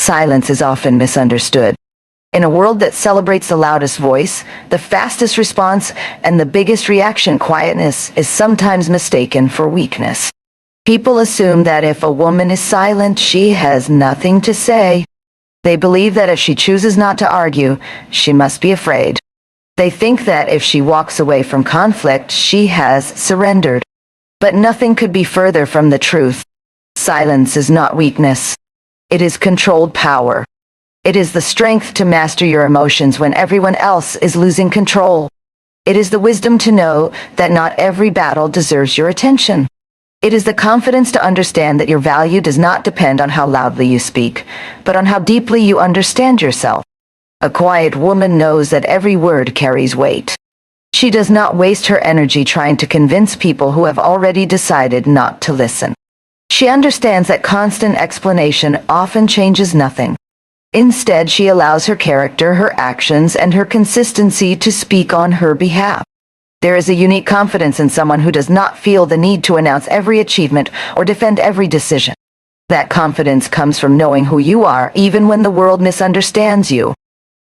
silence is often misunderstood. In a world that celebrates the loudest voice, the fastest response, and the biggest reaction, quietness is sometimes mistaken for weakness. People assume that if a woman is silent, she has nothing to say. They believe that if she chooses not to argue, she must be afraid. They think that if she walks away from conflict, she has surrendered. But nothing could be further from the truth. Silence is not weakness. It is controlled power. It is the strength to master your emotions when everyone else is losing control. It is the wisdom to know that not every battle deserves your attention. It is the confidence to understand that your value does not depend on how loudly you speak, but on how deeply you understand yourself. A quiet woman knows that every word carries weight. She does not waste her energy trying to convince people who have already decided not to listen. She understands that constant explanation often changes nothing. Instead, she allows her character, her actions, and her consistency to speak on her behalf. There is a unique confidence in someone who does not feel the need to announce every achievement or defend every decision. That confidence comes from knowing who you are, even when the world misunderstands you.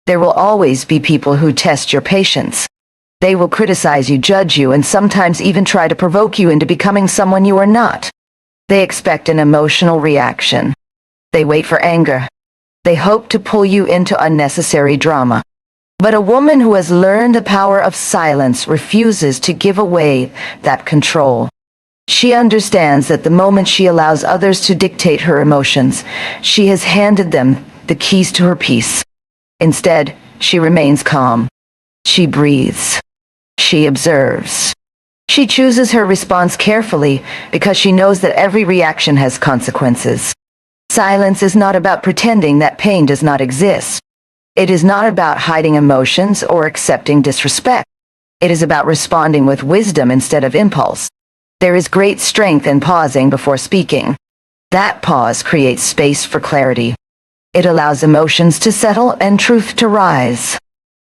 There will always be people who test your patience. They will criticize you, judge you, and sometimes even try to provoke you into becoming someone you are not. They expect an emotional reaction. They wait for anger. They hope to pull you into unnecessary drama. But a woman who has learned the power of silence refuses to give away that control. She understands that the moment she allows others to dictate her emotions, she has handed them the keys to her peace. Instead, she remains calm. She breathes. She observes. She chooses her response carefully because she knows that every reaction has consequences. Silence is not about pretending that pain does not exist. It is not about hiding emotions or accepting disrespect. It is about responding with wisdom instead of impulse. There is great strength in pausing before speaking. That pause creates space for clarity. It allows emotions to settle and truth to rise.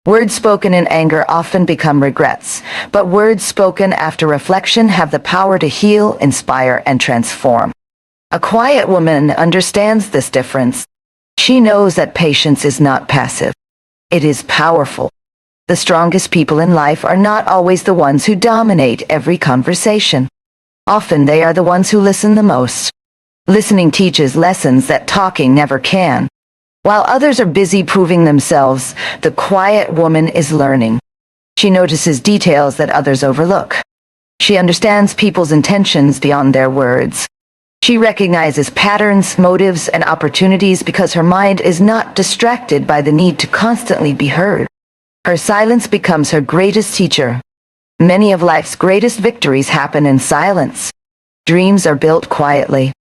Words spoken in anger often become regrets, but words spoken after reflection have the power to heal, inspire, and transform. A quiet woman understands this difference. She knows that patience is not passive. It is powerful. The strongest people in life are not always the ones who dominate every conversation. Often they are the ones who listen the most. Listening teaches lessons that talking never can. While others are busy proving themselves, the quiet woman is learning. She notices details that others overlook. She understands people's intentions beyond their words. She recognizes patterns, motives, and opportunities because her mind is not distracted by the need to constantly be heard. Her silence becomes her greatest teacher. Many of life's greatest victories happen in silence. Dreams are built quietly.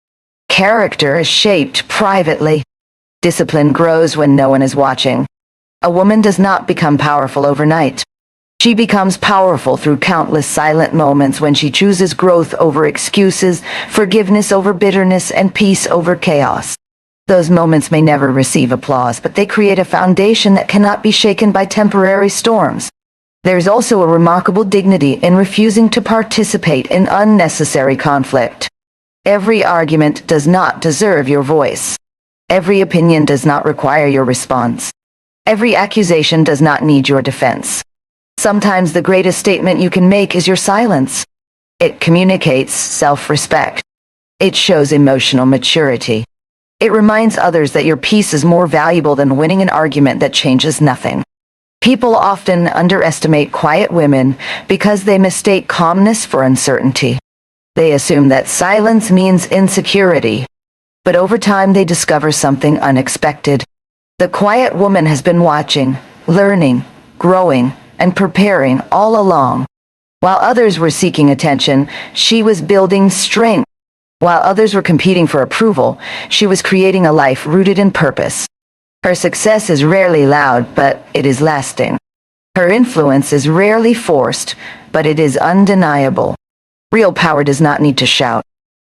Character is shaped privately. Discipline grows when no one is watching. A woman does not become powerful overnight. She becomes powerful through countless silent moments when she chooses growth over excuses, forgiveness over bitterness, and peace over chaos. Those moments may never receive applause, but they create a foundation that cannot be shaken by temporary storms. There is also a remarkable dignity in refusing to participate in unnecessary conflict. Every argument does not deserve your voice. Every opinion does not require your response. Every accusation does not need your defense. Sometimes the greatest statement you can make is your silence. It communicates self-respect. It shows emotional maturity. It reminds others that your peace is more valuable than winning an argument that changes nothing. People often underestimate quiet women because they mistake calmness for uncertainty. They assume that silence means insecurity. But over time they discover something unexpected. The quiet woman has been watching, learning, growing, and preparing all along. While others were seeking attention, she was building strength. While others were competing for approval, she was creating a life rooted in purpose. Her success is rarely loud, but it is lasting. Her influence is rarely forced, but it is undeniable. Real power does not need to shout.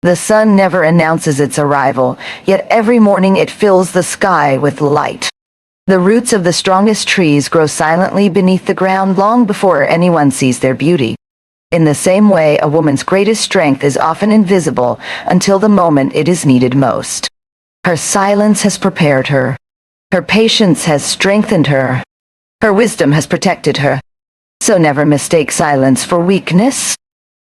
The sun never announces its arrival, yet every morning it fills the sky with light. The roots of the strongest trees grow silently beneath the ground long before anyone sees their beauty. In the same way, a woman's greatest strength is often invisible until the moment it is needed most. Her silence has prepared her. Her patience has strengthened her. Her wisdom has protected her. So never mistake silence for weakness.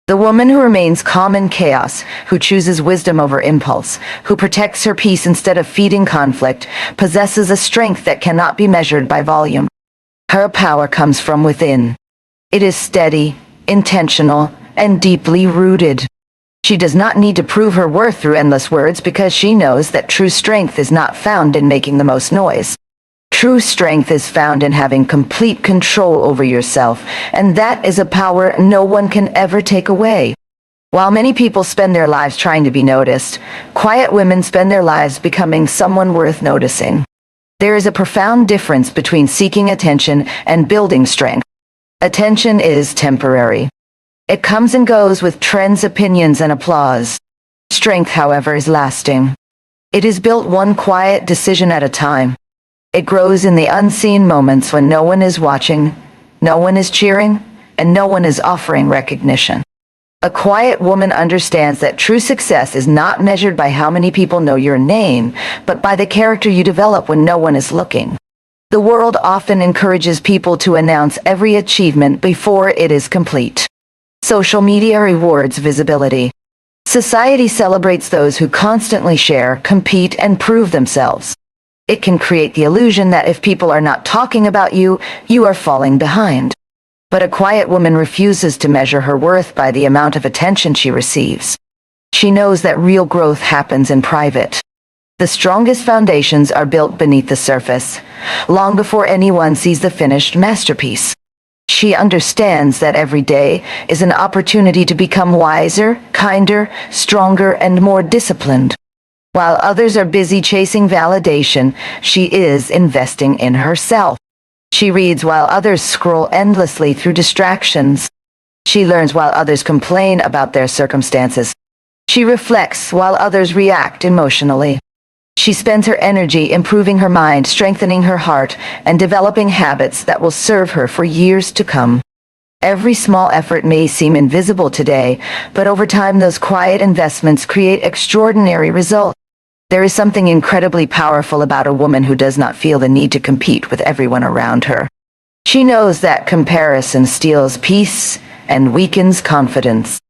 The woman who remains calm in chaos, who chooses wisdom over impulse, who protects her peace instead of feeding conflict, possesses a strength that cannot be measured by volume. Her power comes from within. It is steady, intentional, and deeply rooted. She does not need to prove her worth through endless words because she knows that true strength is not found in making the most noise. True strength is found in having complete control over yourself, and that is a power no one can ever take away. While many people spend their lives trying to be noticed, quiet women spend their lives becoming someone worth noticing. There is a profound difference between seeking attention and building strength. Attention is temporary. It comes and goes with trends, opinions, and applause. Strength, however, is lasting. It is built one quiet decision at a time. It grows in the unseen moments when no one is watching, no one is cheering, and no one is offering recognition. A quiet woman understands that true success is not measured by how many people know your name, but by the character you develop when no one is looking. The world often encourages people to announce every achievement before it is complete. Social media rewards visibility. Society celebrates those who constantly share, compete, and prove themselves. It can create the illusion that if people are not talking about you, you are falling behind. But a quiet woman refuses to measure her worth by the amount of attention she receives. She knows that real growth happens in private. The strongest foundations are built beneath the surface, long before anyone sees the finished masterpiece. She understands that every day is an opportunity to become wiser, kinder, stronger, and more disciplined. While others are busy chasing validation, she is investing in herself. She reads while others scroll endlessly through distractions. She learns while others complain about their circumstances. She reflects while others react emotionally. She spends her energy improving her mind, strengthening her heart, and developing habits that will serve her for years to come. Every small effort may seem invisible today, but over time those quiet investments create extraordinary results. There is something incredibly powerful about a woman who does not feel the need to compete with everyone around her. She knows that comparison steals peace and weakens confidence.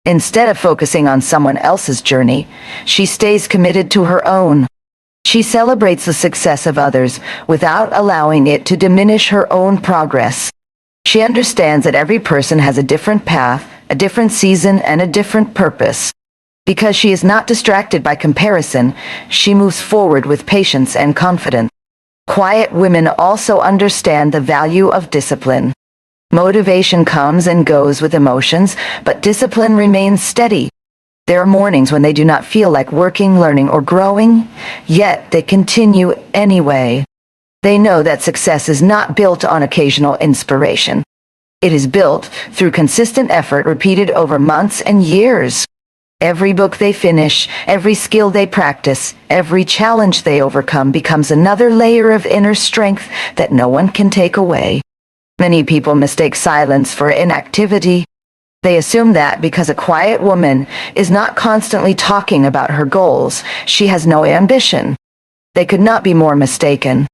Instead of focusing on someone else's journey, she stays committed to her own. She celebrates the success of others without allowing it to diminish her own progress. She understands that every person has a different path, a different season, and a different purpose. Because she is not distracted by comparison, she moves forward with patience and confidence. Quiet women also understand the value of discipline. Motivation comes and goes with emotions, but discipline remains steady. There are mornings when they do not feel like working, learning, or growing, yet they continue anyway. They know that success is not built on occasional inspiration. It is built through consistent effort repeated over months and years. Every book they finish, every skill they practice, every challenge they overcome becomes another layer of inner strength that no one can take away. Many people mistake silence for inactivity. They assume that because a quiet woman is not constantly talking about her goals, she has no ambition. They could not be more mistaken.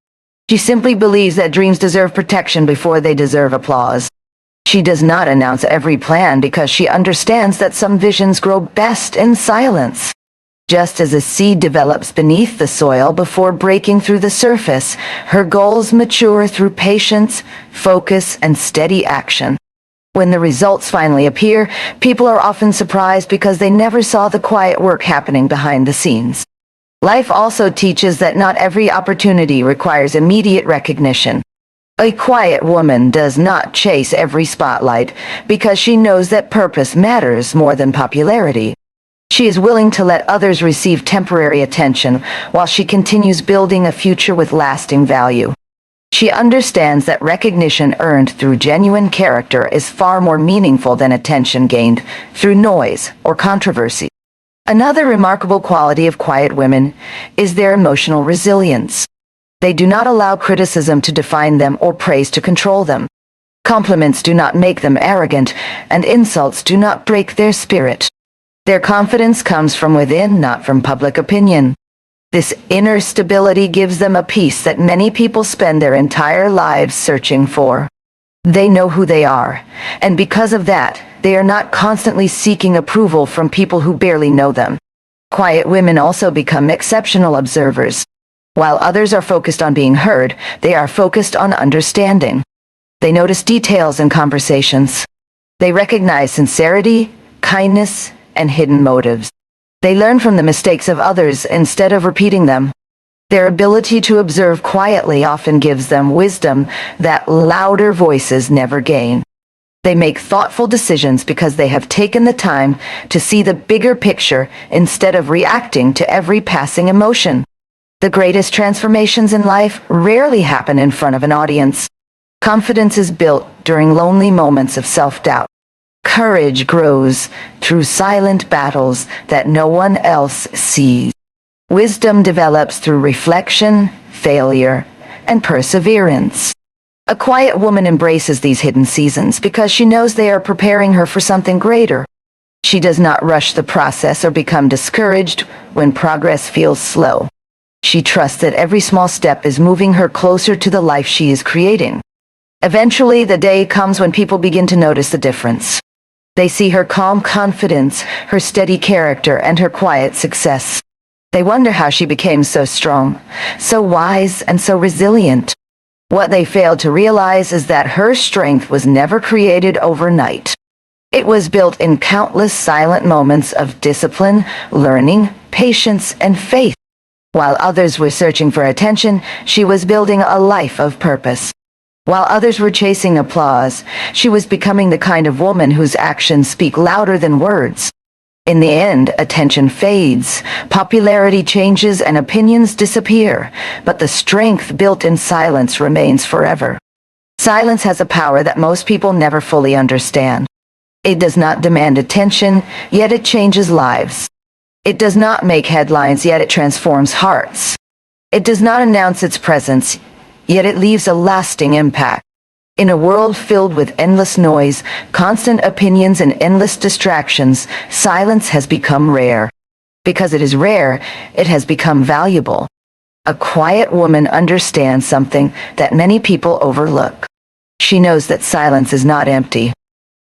She simply believes that dreams deserve protection before they deserve applause. She does not announce every plan because she understands that some visions grow best in silence. Just as a seed develops beneath the soil before breaking through the surface, her goals mature through patience, focus, and steady action. When the results finally appear, people are often surprised because they never saw the quiet work happening behind the scenes. Life also teaches that not every opportunity requires immediate recognition. A quiet woman does not chase every spotlight because she knows that purpose matters more than popularity. She is willing to let others receive temporary attention while she continues building a future with lasting value. She understands that recognition earned through genuine character is far more meaningful than attention gained through noise or controversy. Another remarkable quality of quiet women is their emotional resilience. They do not allow criticism to define them or praise to control them. Compliments do not make them arrogant, and insults do not break their spirit. Their confidence comes from within, not from public opinion. This inner stability gives them a peace that many people spend their entire lives searching for. They know who they are, and because of that, they are not constantly seeking approval from people who barely know them. Quiet women also become exceptional observers. While others are focused on being heard, they are focused on understanding. They notice details in conversations. They recognize sincerity, kindness, and hidden motives. They learn from the mistakes of others instead of repeating them. Their ability to observe quietly often gives them wisdom that louder voices never gain. They make thoughtful decisions because they have taken the time to see the bigger picture instead of reacting to every passing emotion. The greatest transformations in life rarely happen in front of an audience. Confidence is built during lonely moments of self-doubt. Courage grows through silent battles that no one else sees. Wisdom develops through reflection, failure, and perseverance. A quiet woman embraces these hidden seasons because she knows they are preparing her for something greater. She does not rush the process or become discouraged when progress feels slow. She trusts that every small step is moving her closer to the life she is creating. Eventually, the day comes when people begin to notice the difference. They see her calm confidence, her steady character, and her quiet success. They wonder how she became so strong, so wise, and so resilient. What they failed to realize is that her strength was never created overnight. It was built in countless silent moments of discipline, learning, patience, and faith. While others were searching for attention, she was building a life of purpose. While others were chasing applause, she was becoming the kind of woman whose actions speak louder than words. In the end, attention fades, popularity changes, and opinions disappear, but the strength built in silence remains forever. Silence has a power that most people never fully understand. It does not demand attention, yet it changes lives. It does not make headlines, yet it transforms hearts. It does not announce its presence, yet it leaves a lasting impact. In a world filled with endless noise, constant opinions, and endless distractions, silence has become rare. Because it is rare, it has become valuable. A quiet woman understands something that many people overlook. She knows that silence is not empty.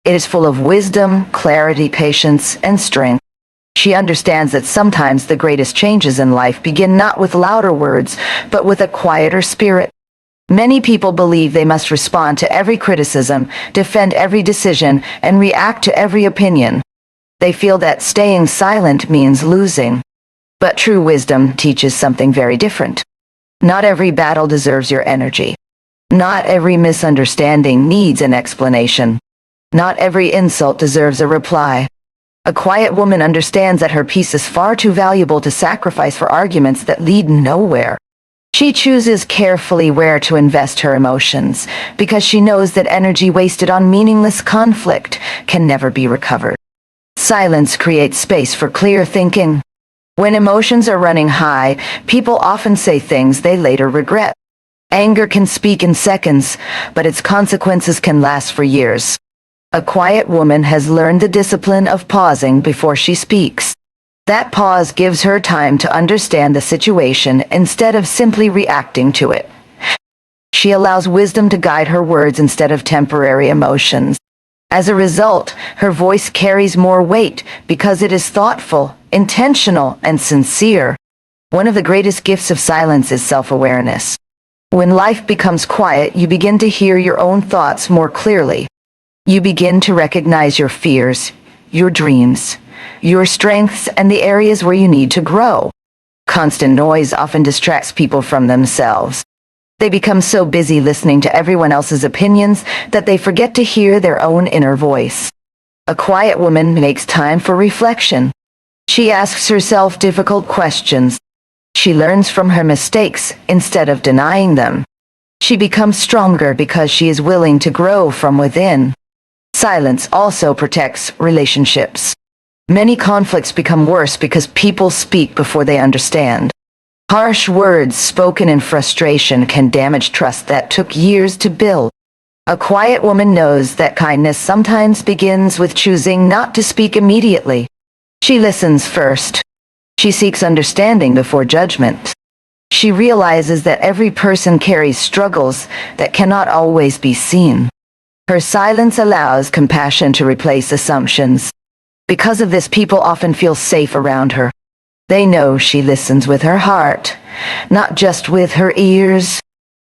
It is full of wisdom, clarity, patience, and strength. She understands that sometimes the greatest changes in life begin not with louder words, but with a quieter spirit. Many people believe they must respond to every criticism, defend every decision, and react to every opinion. They feel that staying silent means losing. But true wisdom teaches something very different. Not every battle deserves your energy. Not every misunderstanding needs an explanation. Not every insult deserves a reply. A quiet woman understands that her peace is far too valuable to sacrifice for arguments that lead nowhere. She chooses carefully where to invest her emotions, because she knows that energy wasted on meaningless conflict can never be recovered. Silence creates space for clear thinking. When emotions are running high, people often say things they later regret. Anger can speak in seconds, but its consequences can last for years. A quiet woman has learned the discipline of pausing before she speaks. That pause gives her time to understand the situation instead of simply reacting to it. She allows wisdom to guide her words instead of temporary emotions. As a result, her voice carries more weight because it is thoughtful, intentional, and sincere. One of the greatest gifts of silence is self-awareness. When life becomes quiet, you begin to hear your own thoughts more clearly. You begin to recognize your fears, your dreams, your strengths, and the areas where you need to grow. Constant noise often distracts people from themselves. They become so busy listening to everyone else's opinions that they forget to hear their own inner voice. A quiet woman makes time for reflection. She asks herself difficult questions. She learns from her mistakes instead of denying them. She becomes stronger because she is willing to grow from within. Silence also protects relationships. Many conflicts become worse because people speak before they understand. Harsh words spoken in frustration can damage trust that took years to build. A quiet woman knows that kindness sometimes begins with choosing not to speak immediately. She listens first. She seeks understanding before judgment. She realizes that every person carries struggles that cannot always be seen. Her silence allows compassion to replace assumptions. Because of this, people often feel safe around her. They know she listens with her heart, not just with her ears.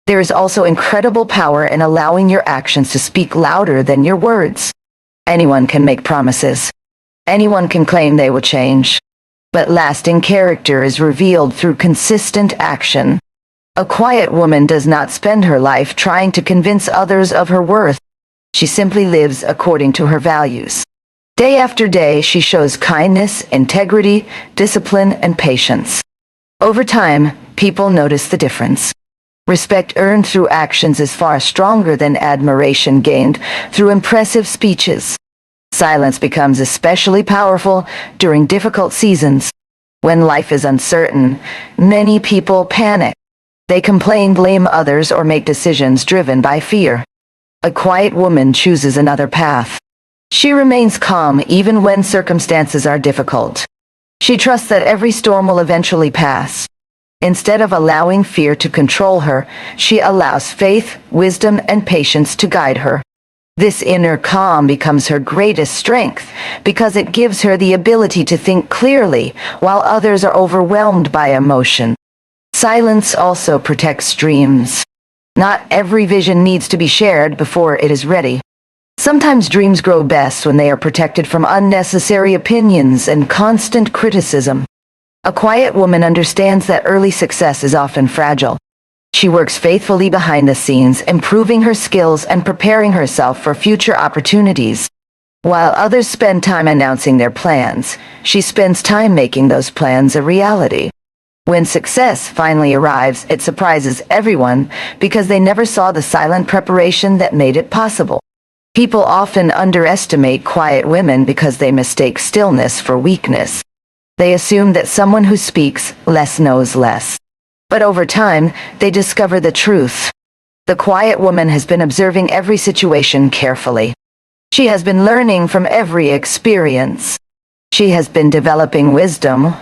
There is also incredible power in allowing your actions to speak louder than your words. Anyone can make promises. Anyone can claim they will change. But lasting character is revealed through consistent action. A quiet woman does not spend her life trying to convince others of her worth. She simply lives according to her values. Day after day, she shows kindness, integrity, discipline, and patience. Over time, people notice the difference. Respect earned through actions is far stronger than admiration gained through impressive speeches. Silence becomes especially powerful during difficult seasons. When life is uncertain, many people panic. They complain, blame others, or make decisions driven by fear. A quiet woman chooses another path. She remains calm even when circumstances are difficult. She trusts that every storm will eventually pass. Instead of allowing fear to control her, she allows faith, wisdom, and patience to guide her. This inner calm becomes her greatest strength because it gives her the ability to think clearly while others are overwhelmed by emotion. Silence also protects dreams. Not every vision needs to be shared before it is ready. Sometimes dreams grow best when they are protected from unnecessary opinions and constant criticism. A quiet woman understands that early success is often fragile. She works faithfully behind the scenes, improving her skills and preparing herself for future opportunities. While others spend time announcing their plans, she spends time making those plans a reality. When success finally arrives, it surprises everyone because they never saw the silent preparation that made it possible. People often underestimate quiet women because they mistake stillness for weakness. They assume that someone who speaks less knows less. But over time, they discover the truth. The quiet woman has been observing every situation carefully. She has been learning from every experience. She has been developing wisdom,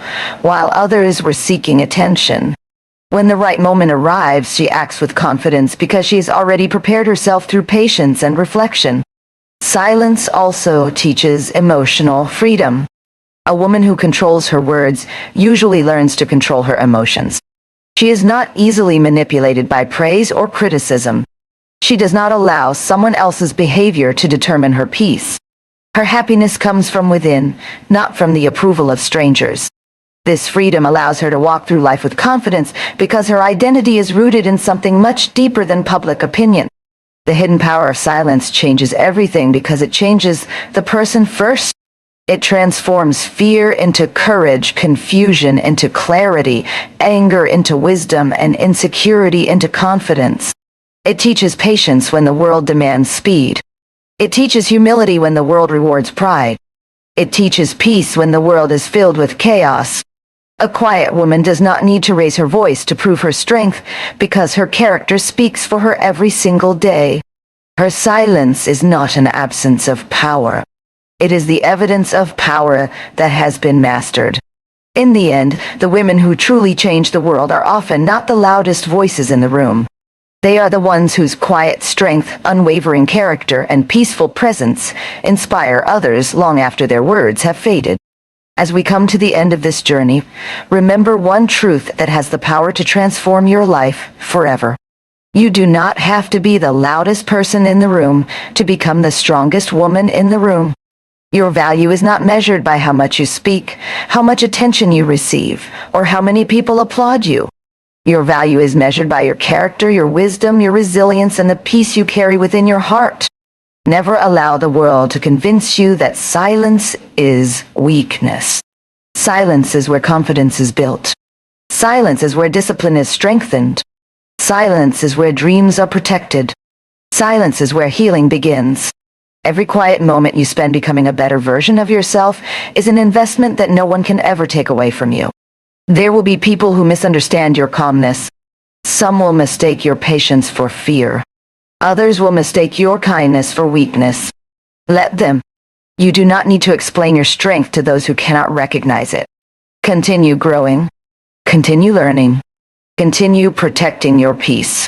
while others were seeking attention. When the right moment arrives, she acts with confidence because she has already prepared herself through patience and reflection. Silence also teaches emotional freedom. A woman who controls her words usually learns to control her emotions. She is not easily manipulated by praise or criticism. She does not allow someone else's behavior to determine her peace. Her happiness comes from within, not from the approval of strangers. This freedom allows her to walk through life with confidence because her identity is rooted in something much deeper than public opinion. The hidden power of silence changes everything because it changes the person first. It transforms fear into courage, confusion into clarity, anger into wisdom, and insecurity into confidence. It teaches patience when the world demands speed. It teaches humility when the world rewards pride. It teaches peace when the world is filled with chaos. A quiet woman does not need to raise her voice to prove her strength because her character speaks for her every single day. Her silence is not an absence of power. It is the evidence of power that has been mastered. In the end, the women who truly change the world are often not the loudest voices in the room. They are the ones whose quiet strength, unwavering character, and peaceful presence inspire others long after their words have faded. As we come to the end of this journey, remember one truth that has the power to transform your life forever. You do not have to be the loudest person in the room to become the strongest woman in the room. Your value is not measured by how much you speak, how much attention you receive, or how many people applaud you. Your value is measured by your character, your wisdom, your resilience, and the peace you carry within your heart. Never allow the world to convince you that silence is weakness. Silence is where confidence is built. Silence is where discipline is strengthened. Silence is where dreams are protected. Silence is where healing begins. Every quiet moment you spend becoming a better version of yourself is an investment that no one can ever take away from you. There will be people who misunderstand your calmness. Some will mistake your patience for fear. Others will mistake your kindness for weakness. Let them. You do not need to explain your strength to those who cannot recognize it. Continue growing. Continue learning. Continue protecting your peace.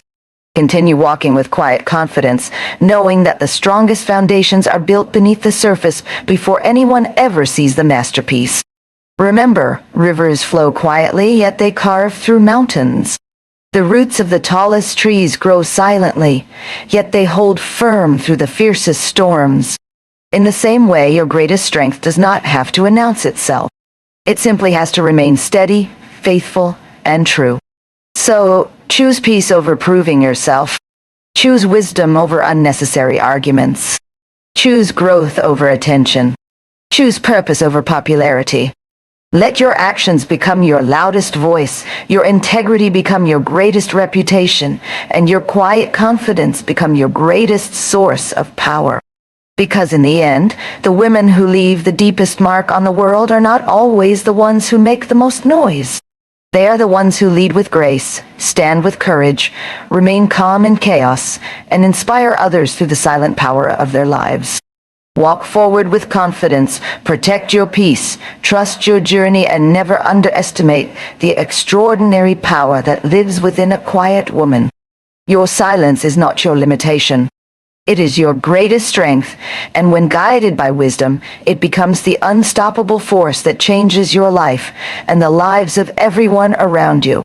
Continue walking with quiet confidence, knowing that the strongest foundations are built beneath the surface before anyone ever sees the masterpiece. Remember, rivers flow quietly, yet they carve through mountains. The roots of the tallest trees grow silently, yet they hold firm through the fiercest storms. In the same way, your greatest strength does not have to announce itself. It simply has to remain steady, faithful, and true. So, choose peace over proving yourself. Choose wisdom over unnecessary arguments. Choose growth over attention. Choose purpose over popularity. Let your actions become your loudest voice, your integrity become your greatest reputation, and your quiet confidence become your greatest source of power. Because in the end, the women who leave the deepest mark on the world are not always the ones who make the most noise. They are the ones who lead with grace, stand with courage, remain calm in chaos, and inspire others through the silent power of their lives. Walk forward with confidence, protect your peace, trust your journey, and never underestimate the extraordinary power that lives within a quiet woman. Your silence is not your limitation. It is your greatest strength, and when guided by wisdom, it becomes the unstoppable force that changes your life and the lives of everyone around you.